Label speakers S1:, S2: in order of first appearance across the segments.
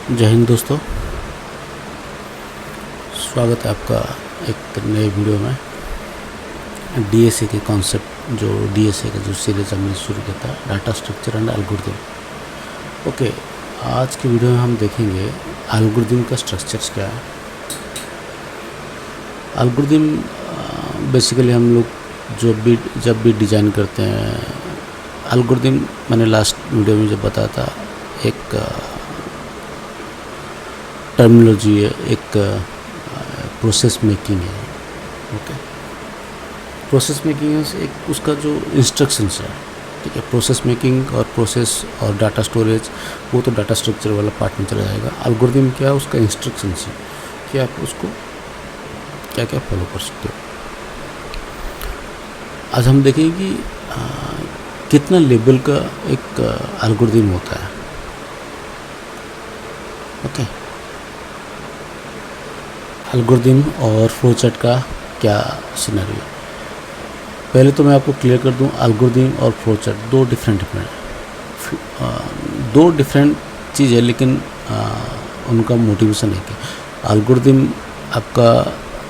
S1: जय हिंद दोस्तों, स्वागत है आपका एक नए वीडियो में। डीएसए के कॉन्सेप्ट, जो डीएसए का जो सीरीज हमने शुरू किया था, data structure and algorithm. Okay, आज की वीडियो में हम देखेंगे एल्गोरिथम का स्ट्रक्चर्स क्या है। एल्गोरिथम बेसिकली हम लोग जब भी डिज़ाइन करते हैं, एल्गोरिथम मैंने लास्ट वीडियो में जब बताया था, एक टर्मिनोलॉजी है, एक प्रोसेस मेकिंग है। ओके, प्रोसेस मेकिंग है एक उसका जो इंस्ट्रक्शंस है, ठीक है। प्रोसेस मेकिंग और प्रोसेस और डाटा स्टोरेज वो तो डाटा स्ट्रक्चर वाला पार्ट में चला जाएगा। एल्गोरिथम क्या है, उसका इंस्ट्रक्शंस है कि आप उसको क्या क्या फॉलो कर सकते हो। आज हम देखेंगे कि कितना लेवल का एक एल्गोरिथम होता है। ओके, एल्गोरिथम और फ्लो चार्ट का क्या सिनेरियो है। पहले तो मैं आपको क्लियर कर दूं, एल्गोरिथम और फ्लो चार्ट दो डिफरेंट चीज़ है, लेकिन उनका मोटिवेशन है कि एल्गोरिथम आपका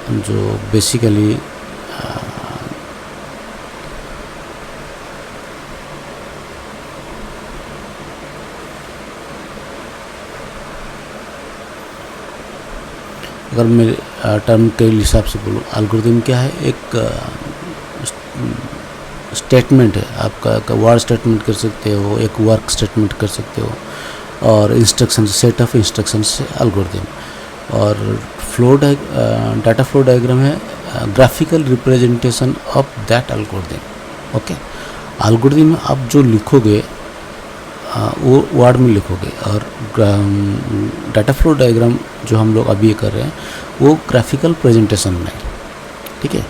S1: जो बेसिकली अगर मेरे टर्म के हिसाब से बोलूँ, एल्गोरिथम क्या है, एक स्टेटमेंट है आपका वर्ड स्टेटमेंट कर सकते हो, एक वर्क स्टेटमेंट कर सकते हो, और इंस्ट्रक्शन, सेट ऑफ इंस्ट्रक्शन से एल्गोरिथम। और डाटा फ्लो डायग्राम है graphical representation of that algorithm. Okay, algorithm आप जो लिखोगे वो वर्ड में लिखोगे, और डाटा फ्लो डायग्राम जो हम लोग अभी कर रहे हैं वो ग्राफिकल प्रेजेंटेशन में, ठीक है।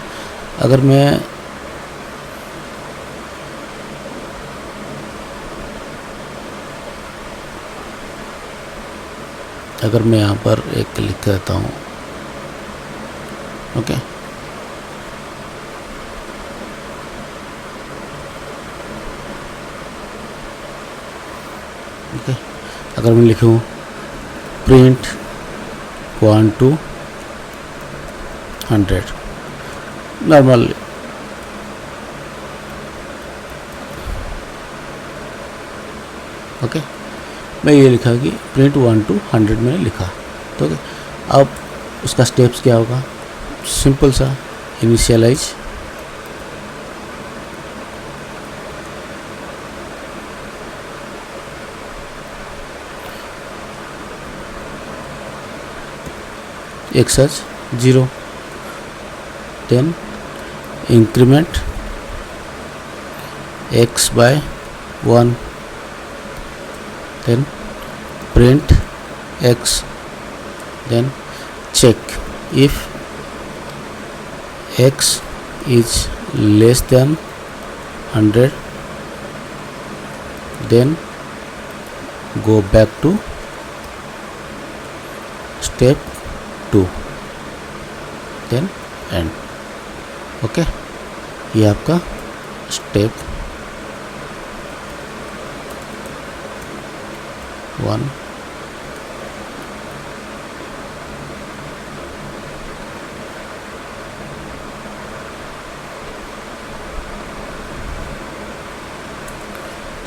S1: अगर मैं यहाँ पर एक लिख देता हूँ, ओके। ओके, अगर मैं लिखूँ प्रिंट 1 to 100 नॉर्मल, ओके, मैं ये लिखा कि प्रिंट 1 to 100 मैंने लिखा, तो ओके। अब उसका स्टेप्स क्या होगा, सिंपल सा, इनिशियलाइज, एक search 0, then increment x by 1, then print x, then check if x is less than 100, then go back to step 2, then end। Okay, ये आपका स्टेप 1,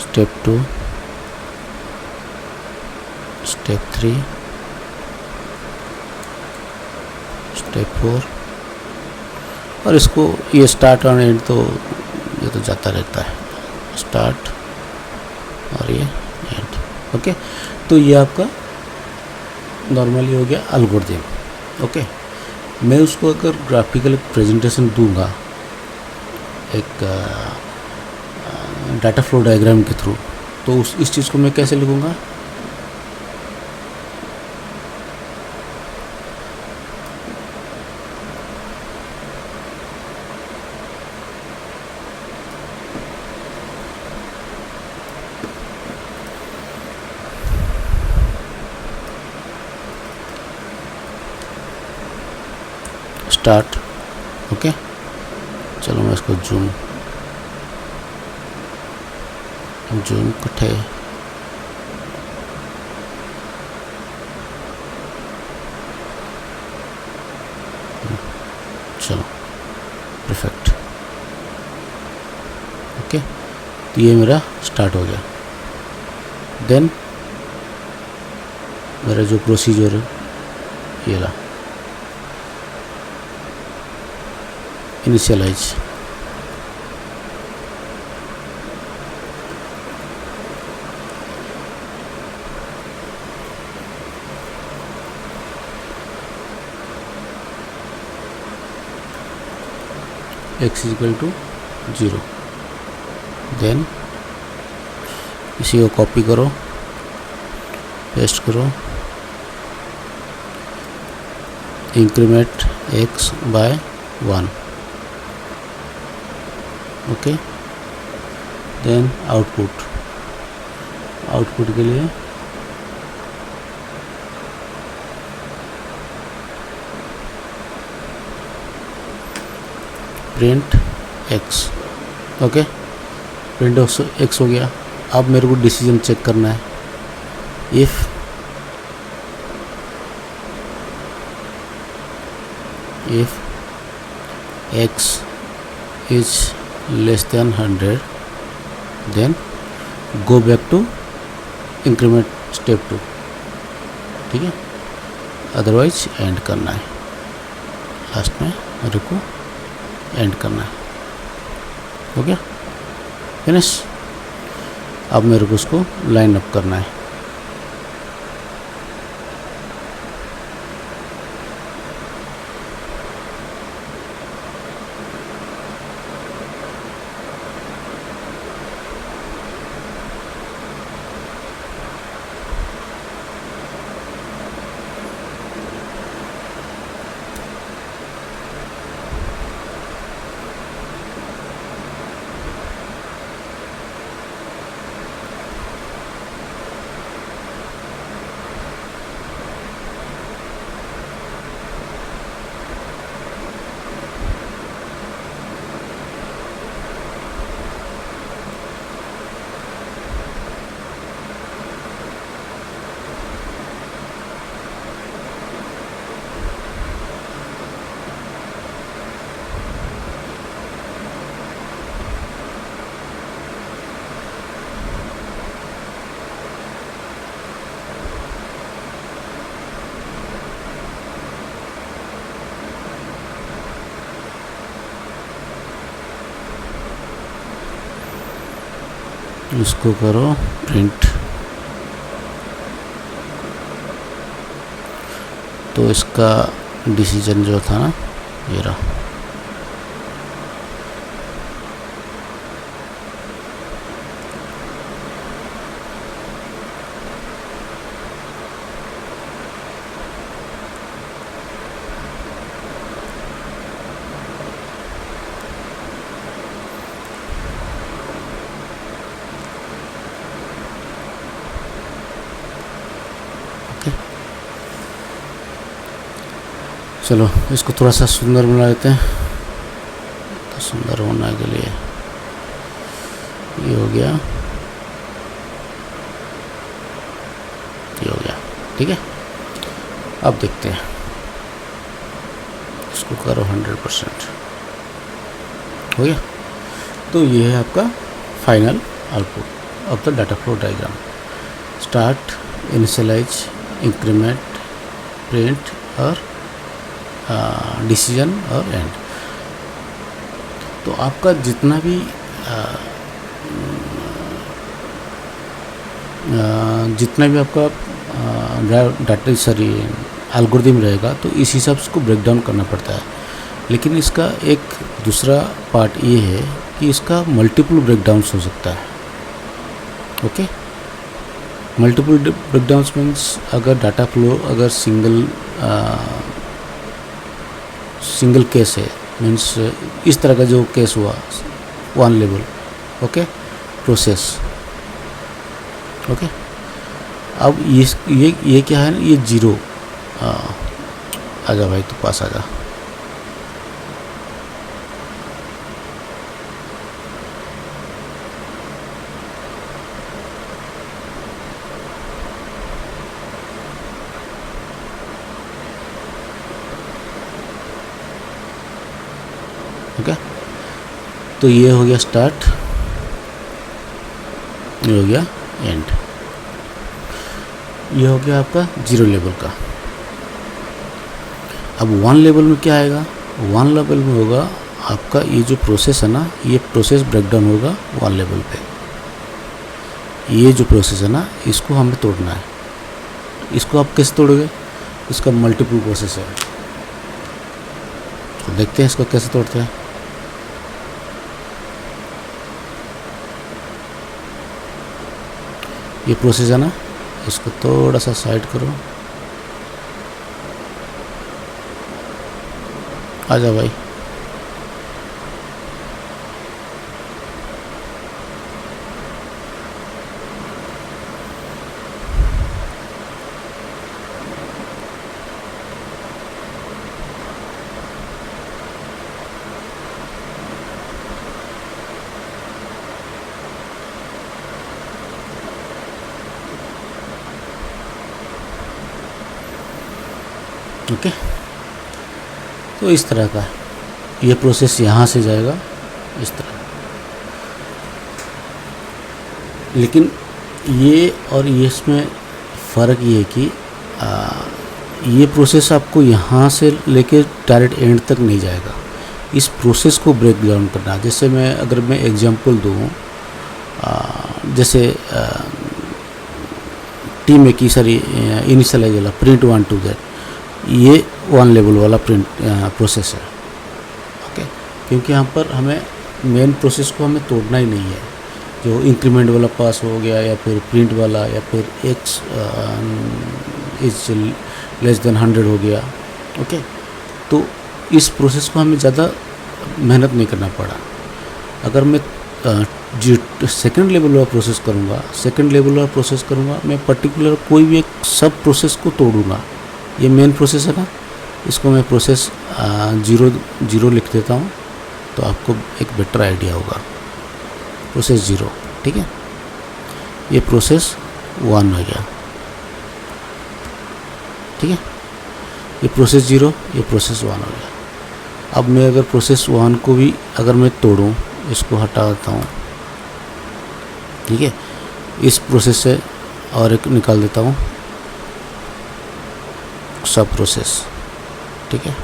S1: स्टेप 2, स्टेप 3, स्टेप 4, और इसको ये स्टार्ट और एंड तो ये तो जाता रहता है, स्टार्ट और ये एंड। ओके, तो ये आपका नॉर्मली हो गया एल्गोरिथम। ओके, मैं उसको अगर ग्राफिकल प्रेजेंटेशन दूंगा एक डाटा फ्लो डायग्राम के थ्रू, तो इस चीज़ को मैं कैसे लिखूँगा, स्टार्ट। ओके, चलो मैं इसको जूम कटे तो ये मेरा स्टार्ट हो गया। देन मेरा जो प्रोसीजर है ये रहा, initialise. x equal to 0। Then इसी को कॉपी करो, पेस्ट करो, increment x by 1। Okay. Then output के लिए print x। Okay, print x हो गया। अब मेरे को डिसीजन चेक करना है। If x is less than 100 then go back to increment step 2। ठीक है, अदरवाइज एंड करना है, लास्ट में मेरे को एंड करना है। हो गया, फिनिश। अब मेरे को उसको लाइन अप करना है। इसको करो प्रिंट। तो इसका डिसीजन जो था ना, ये रहा। चलो इसको थोड़ा सा सुंदर बना लेते हैं। तो सुंदर होने के लिए ये हो गया, ये हो गया। ठीक है, अब देखते हैं। इसको करो 100%। हो गया। तो ये है आपका final output of the data flow diagram. Start, initialise, increment, print और डिसीजन और एंड। तो आपका जितना भी आपका डाटा एल्गोरिथम रहेगा, तो इस हिसाब से उसको ब्रेक डाउन करना पड़ता है। लेकिन इसका एक दूसरा पार्ट ये है कि इसका मल्टीपल ब्रेकडाउन्स हो सकता है। ओके, मल्टीपल ब्रेकडाउन्स मीन्स अगर डाटा फ्लो अगर सिंगल केस है, मीन्स इस तरह का जो केस हुआ one level, okay, process. Okay, अब ये क्या है ना, ये जीरो। आजा भाई, तो पास आजा। ओके, तो ये हो गया स्टार्ट, ये हो गया एंड। ये हो गया आपका 0 लेवल का। अब 1 लेवल में क्या आएगा? 1 लेवल में होगा आपका ये जो प्रोसेस है ना, ये प्रोसेस ब्रेकडाउन होगा 1 लेवल पे। ये जो प्रोसेस है ना, इसको हमें तोड़ना है। इसको आप कैसे तोड़ोगे? इसका मल्टीपल प्रोसेस है, तो देखते हैं इसको कैसे तोड़ते हैं। ये प्रोसेस है ना, इसको थोड़ा सा साइड करो। आजा भाई। ओके, तो इस तरह का ये प्रोसेस यहाँ से जाएगा इस तरह। लेकिन ये और ये इसमें फ़र्क ये है कि ये प्रोसेस आपको यहाँ से लेके डायरेक्ट एंड तक नहीं जाएगा। इस प्रोसेस को ब्रेक डाउन करना। जैसे अगर मैं एग्जांपल दूँ, जैसे टी में की सारी इनिशियलाइज वाला प्रिंट 1 to Z, ये 1 लेवल वाला प्रिंट प्रोसेस है। ओके, क्योंकि यहाँ पर हमें मेन प्रोसेस को हमें तोड़ना ही नहीं है। जो इंक्रीमेंट वाला पास हो गया, या फिर प्रिंट वाला, या फिर x इज लेस देन 100 हो गया। ओके, तो इस प्रोसेस को हमें ज़्यादा मेहनत नहीं करना पड़ा। अगर मैं सेकंड लेवल वाला प्रोसेस करूँगा, मैं पर्टिकुलर कोई भी एक सब प्रोसेस को तोड़ूंगा। ये मेन प्रोसेस है ना, इसको मैं प्रोसेस 0 लिख देता हूँ, तो आपको एक बेटर आइडिया होगा। प्रोसेस 0, ठीक है। ये प्रोसेस 1 हो गया, ठीक है। ये प्रोसेस 0, ये प्रोसेस 1 हो गया। अब मैं अगर प्रोसेस 1 को भी अगर मैं तोड़ूँ, इसको हटा देता हूँ, ठीक है। इस प्रोसेस से और एक निकाल देता हूँ, सब प्रोसेस, ठीक है।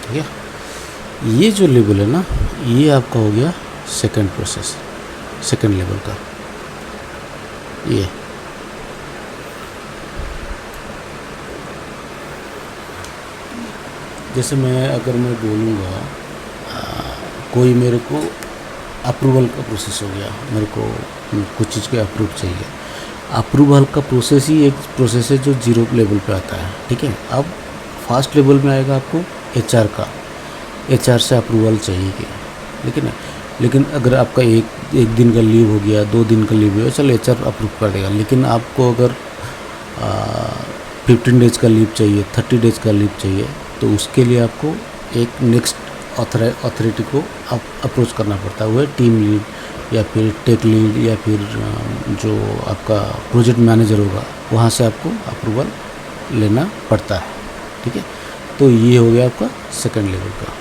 S1: ठीक है। ये जो लेवल है ना, ये आपका हो गया सेकंड प्रोसेस, सेकंड लेवल का। ये जैसे अगर मैं बोलूँगा, कोई मेरे को अप्रूवल का प्रोसेस हो गया, मेरे को कुछ चीज़ के अप्रूव चाहिए। अप्रूवल का प्रोसेस ही एक प्रोसेस है जो 0 लेवल पे आता है, ठीक है। अब फर्स्ट लेवल में आएगा आपको HR का, HR से अप्रूवल चाहिए, लेकिन अगर आपका एक दिन का लीव हो गया, 2 दिन का लीव हो गया, चलो HR अप्रूव कर देगा। लेकिन आपको अगर 15 डेज़ का लीव चाहिए, 30 डेज़ का लीव चाहिए, तो उसके लिए आपको एक नेक्स्ट अथॉरिटी को आप अप्रोच करना पड़ता है। वो है टीम लीड, या फिर टेक लीड, या फिर जो आपका प्रोजेक्ट मैनेजर होगा, वहाँ से आपको अप्रूवल लेना पड़ता है, ठीक है। तो ये हो गया आपका सेकंड लेवल का।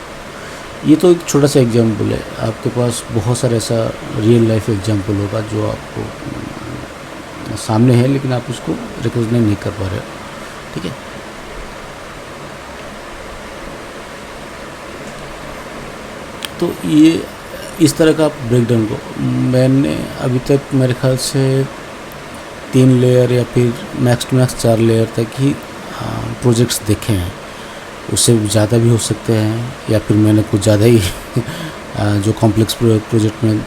S1: ये तो एक छोटा सा एग्जाम्पल है, आपके पास बहुत सारा ऐसा रियल लाइफ एग्जाम्पल होगा जो आपको सामने है, लेकिन आप उसको रिकॉग्नाइज नहीं कर पा रहे हो, ठीक है। तो ये इस तरह का ब्रेकडाउन को मैंने अभी तक मेरे ख्याल से 3 लेयर या फिर मैक्स टू मैक्स 4 लेयर तक ही प्रोजेक्ट्स देखे हैं। उससे ज़्यादा भी हो सकते हैं, या फिर मैंने कुछ ज़्यादा ही जो कॉम्प्लेक्स प्रोजेक्ट में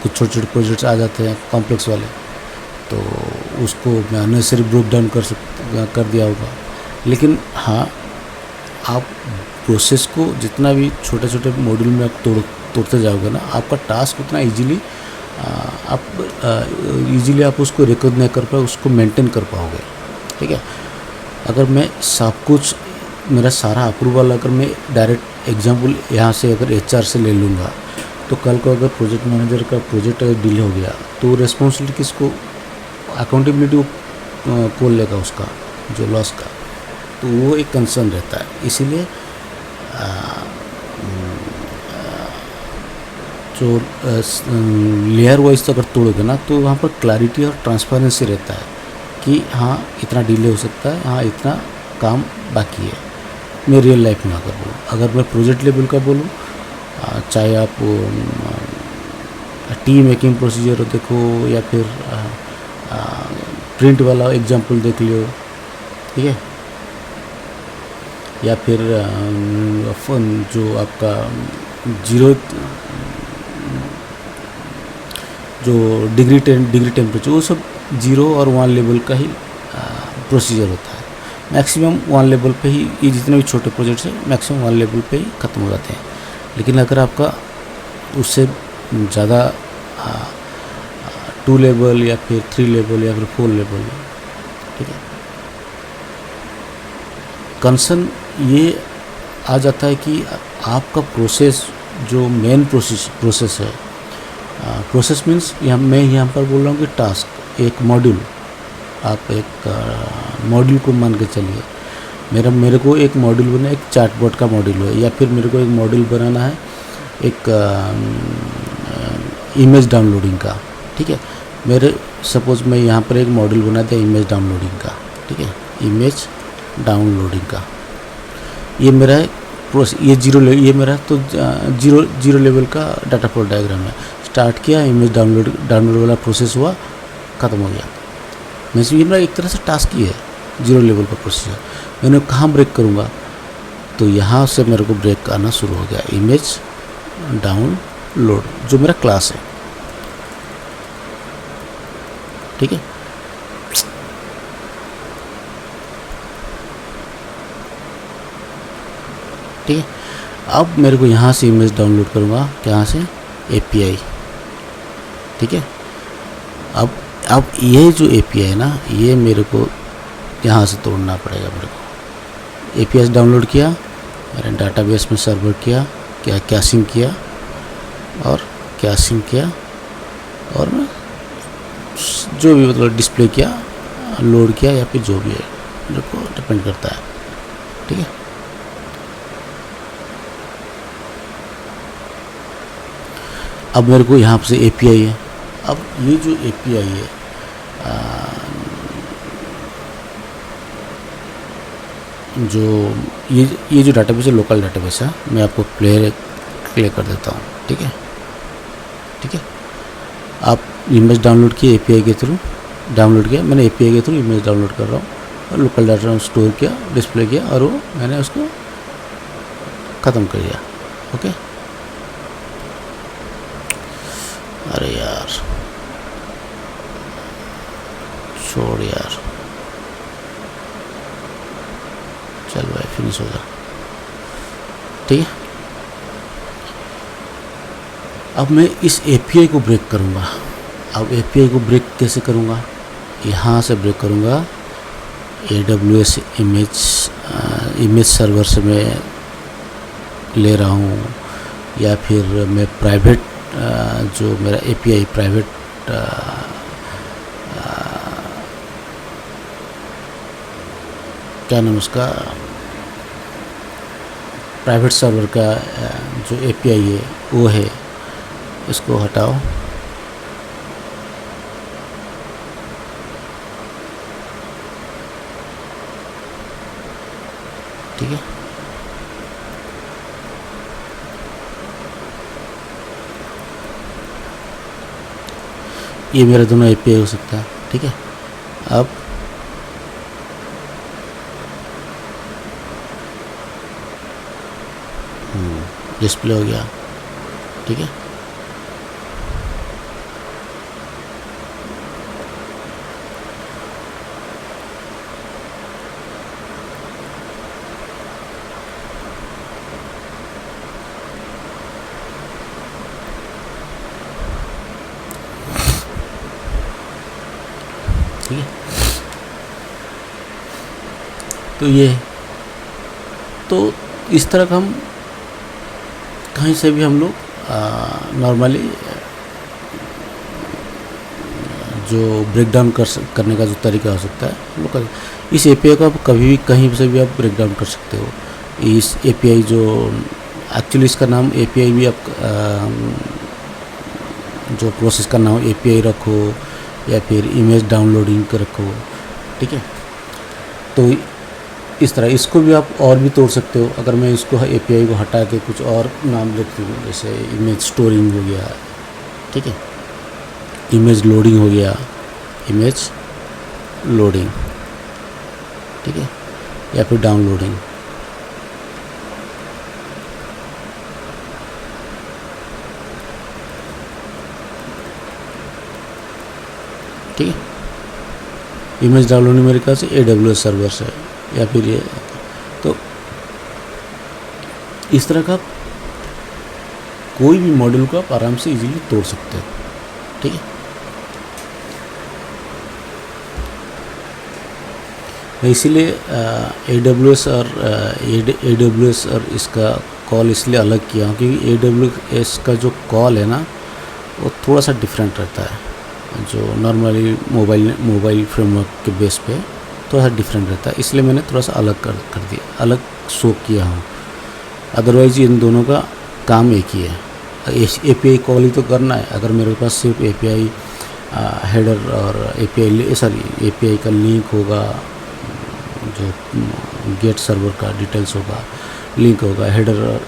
S1: कुछ छोटे छोटे प्रोजेक्ट्स आ जाते हैं कॉम्प्लेक्स वाले, तो उसको मैं अननेसेसरी ब्रेक डाउन कर दिया होगा। लेकिन हाँ, आप प्रोसेस को जितना भी छोटे छोटे मॉड्यूल में आप तोड़ते जाओगे ना, आपका टास्क उतना इजीली आप उसको रिकॉग्नाइज कर पाओगे, उसको मेंटेन कर पाओगे। ठीक है, अगर मैं सब कुछ मेरा सारा अप्रूवल अगर मैं डायरेक्ट एग्जांपल यहाँ से अगर एचआर से ले लूँगा, तो कल को अगर प्रोजेक्ट मैनेजर का प्रोजेक्ट डिले हो गया तो रिस्पॉन्सिबिलिटी किसको, अकाउंटेबिलिटी कौन लेगा उसका, जो लॉस का। तो वो एक कंसर्न रहता है। इसीलिए जो लेयर वाइज तो अगर तोड़ोगे ना, तो वहाँ पर क्लैरिटी और ट्रांसपेरेंसी रहता है कि हाँ इतना डिले हो सकता है, हाँ इतना काम बाकी है। मैं रियल लाइफ में अगर मैं प्रोजेक्ट लेवल का बोलूँ, चाहे आप टी मेकिंग प्रोसीजर देखो या फिर प्रिंट वाला एग्जांपल देख लियो, ठीक है, या फिर जो आपका जो डिग्री टेम्परेचर, वो सब 0 और 1 लेवल का ही प्रोसीजर होता है। मैक्सिमम 1 लेवल पे ही ये जितने भी छोटे प्रोजेक्ट्स हैं मैक्सिमम 1 लेवल पे ही ख़त्म हो जाते हैं। लेकिन अगर आपका उससे ज़्यादा 2 लेवल या फिर 3 लेवल या फिर 4 लेवल, ठीक है, कंसर्न ये आ जाता है कि आपका प्रोसेस जो मेन प्रोसेस है, प्रोसेस मीन्स मैं यहाँ पर बोल रहा हूँ कि टास्क, एक मॉड्यूल, आप एक मॉड्यूल को मान के चलिए। मेरे को एक मॉड्यूल बना, एक चैटबॉट का मॉड्यूल है, या फिर मेरे को एक मॉड्यूल बनाना है एक इमेज डाउनलोडिंग का। ठीक है, मेरे सपोज मैं यहाँ पर एक मॉड्यूल बना दिया इमेज डाउनलोडिंग का, ठीक है, इमेज डाउनलोडिंग का। ये मेरा है प्रोसेस, ये मेरा तो जीरो लेवल का डाटा फ्लो डायग्राम है। स्टार्ट किया, इमेज डाउनलोड वाला प्रोसेस हुआ, ख़त्म हो गया। ये मेरा एक तरह से टास्क ही है, 0 लेवल का प्रोसीजर। मैंने कहाँ ब्रेक करूँगा, तो यहाँ से मेरे को ब्रेक आना शुरू हो गया, इमेज डाउनलोड जो मेरा क्लास है। ठीक है, ठीक है। अब मेरे को यहाँ से इमेज डाउनलोड करूँगा, कहाँ से, API। ठीक है, अब ये जो API है ना, ये मेरे को यहाँ से तोड़ना पड़ेगा। मेरे को API डाउनलोड किया, मैंने डाटाबेस में सर्वर किया, कैशिंग किया और मैं जो भी मतलब डिस्प्ले किया, लोड किया, या फिर जो भी है, मेरे को डिपेंड करता है। ठीक है, अब मेरे को यहाँ से API है। अब ये जो API है, जो ये जो डाटाबेस है, लोकल डाटाबेस है, मैं आपको क्लियर कर देता हूँ। ठीक है, ठीक है, आप इमेज डाउनलोड किए API के थ्रू, डाउनलोड किया मैंने API के थ्रू, इमेज डाउनलोड कर रहा हूँ और लोकल डाटा स्टोर किया, डिस्प्ले किया, और वो मैंने उसको ख़त्म कर दिया। ओके, अरे यार छोड़ यार, चल भाई फिनिश हो गया। ठीक है, अब मैं इस API को ब्रेक करूँगा। अब API को ब्रेक कैसे करूँगा, यहाँ से ब्रेक करूँगा, AWS इमेज सर्वर से मैं ले रहा हूँ, या फिर मैं प्राइवेट जो मेरा API प्राइवेट क्या नाम उसका, प्राइवेट सर्वर का जो API है वो है, इसको हटाओ। ठीक है, ये मेरा दोनों API हो सकता है। ठीक है, अब डिस्प्ले हो गया। ठीक है, ठीक है। तो ये है। तो इस तरह का हम कहीं से भी हम लोग नॉर्मली जो ब्रेक डाउन करने का जो तरीका हो सकता है हम लोग कर, इस एपीआई को आप कभी भी कहीं से भी आप ब्रेक डाउन कर सकते हो। इस एपीआई जो एक्चुअली इसका नाम एपीआई भी आप जो प्रोसेस का नाम एपीआई रखो या फिर इमेज डाउनलोडिंग का रखो, ठीक है। तो इस तरह इसको भी आप और भी तोड़ सकते हो। अगर मैं इसको एपीआई को हटा के कुछ और नाम लिखती हूँ, जैसे इमेज स्टोरिंग हो गया, ठीक है, इमेज लोडिंग हो गया, इमेज लोडिंग, ठीक है, या फिर डाउनलोडिंग, ठीक है। इमेज डाउनलोडिंग मेरे ख्याल से AWS सर्वर से, या फिर ये, तो इस तरह का कोई भी मॉड्यूल को आप आराम से इजीली तोड़ सकते हो, ठीक है। इसीलिए AWS और इसका कॉल इसलिए अलग किया क्योंकि AWS का जो कॉल है ना वो थोड़ा सा डिफरेंट रहता है, जो नॉर्मली मोबाइल फ्रेमवर्क के बेस पे थोड़ा सा डिफरेंट रहता है, इसलिए मैंने थोड़ा सा अलग कर दिया, अलग शो किया हूँ। अदरवाइज इन दोनों का काम एक ही है, एपीआई कॉल ही तो करना है। अगर मेरे पास सिर्फ एपीआई हेडर और एपीआई का लिंक होगा, जो गेट सर्वर का डिटेल्स होगा, लिंक होगा, हेडर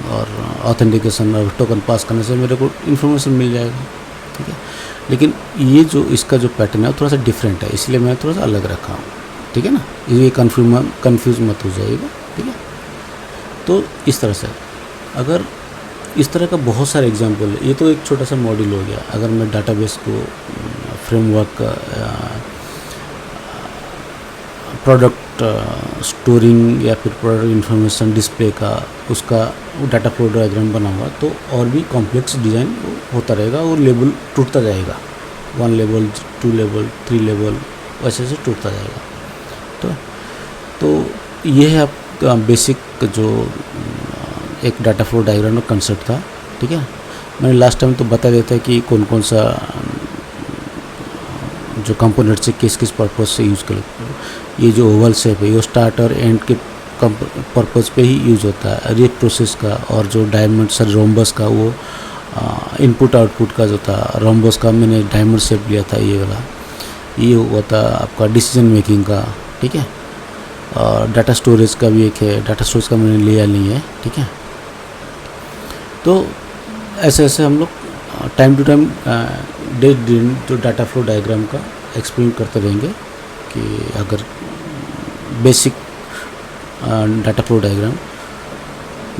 S1: और ऑथेंटिकेशन और टोकन पास करने से मेरे को इन्फॉर्मेशन मिल जाएगा, ठीक है। लेकिन ये जो इसका जो पैटर्न है वो थोड़ा सा डिफरेंट है, इसलिए मैं थोड़ा सा अलग रखा हूँ, ठीक है ना। ये कन्फ्यूज मत हो जाएगा, ठीक है। तो इस तरह से अगर इस तरह का बहुत सारे एग्जांपल है, ये तो एक छोटा सा मॉड्यूल हो गया। अगर मैं डाटाबेस को फ्रेमवर्क का प्रोडक्ट स्टोरिंग या फिर प्रोडक्ट इंफॉर्मेशन डिस्प्ले का उसका डाटा फ्लो डायग्राम बनाऊंगा तो और भी कॉम्प्लेक्स डिज़ाइन होता रहेगा और लेवल टूटता जाएगा, 1 लेवल 2 लेवल 3 लेवल वैसे से टूटता जाएगा। तो ये है आपका बेसिक जो एक डाटा फ्लो डायग्राम का कंसेप्ट था, ठीक है। मैंने लास्ट टाइम तो बता देता है कि कौन कौन सा जो कंपोनेंट से किस किस पर्पज़ से यूज़ कर। ये जो ओवल शेप है ये स्टार्ट और एंड के पर्पज़ पे ही यूज़ होता है। ये प्रोसेस का और जो डायमंड सर रोम्बस का वो इनपुट आउटपुट का जो था, रोम्बस का मैंने डायमंड शेप लिया था, ये वाला ये हुआ था आपका डिसीजन मेकिंग का, ठीक है। और डाटा स्टोरेज का भी एक है, डाटा स्टोरेज का मैंने लिया नहीं है, ठीक है। तो ऐसे ऐसे हम लोग टाइम टू टाइम डे दिन जो डाटा फ्लो डायग्राम का एक्सप्लेन करते रहेंगे कि अगर बेसिक डाटा फ्लो डायग्राम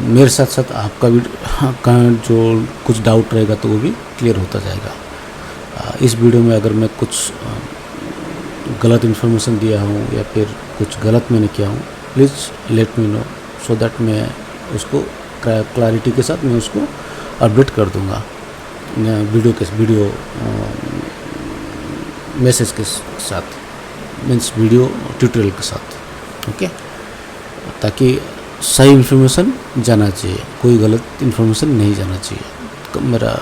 S1: मेरे साथ साथ आपका भी का जो कुछ डाउट रहेगा तो वो भी क्लियर होता जाएगा। इस वीडियो में अगर मैं कुछ गलत इन्फॉर्मेशन दिया हूँ या फिर कुछ गलत मैंने किया हूँ, please let me know so that मैं उसको क्लैरिटी के साथ मैं उसको अपडेट कर दूँगा वीडियो मैसेज के साथ, मीन्स वीडियो ट्यूटोरियल के साथ, ओके। ताकि सही इन्फॉर्मेशन जाना चाहिए, कोई गलत इन्फॉर्मेशन नहीं जाना चाहिए, मेरा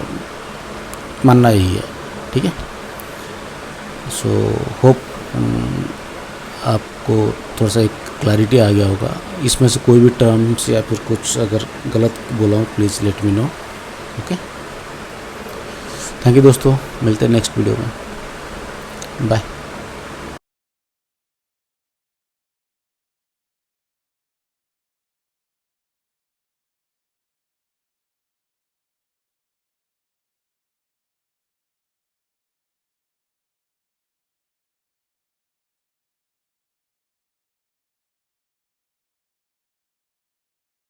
S1: मानना यही है, ठीक है। सो होप आपको थोड़ा सा एक क्लैरिटी आ गया होगा। इसमें से कोई भी टर्म्स या फिर कुछ अगर गलत बोला हूँ please let me know, okay. Thank you दोस्तों, मिलते हैं नेक्स्ट वीडियो में, बाय।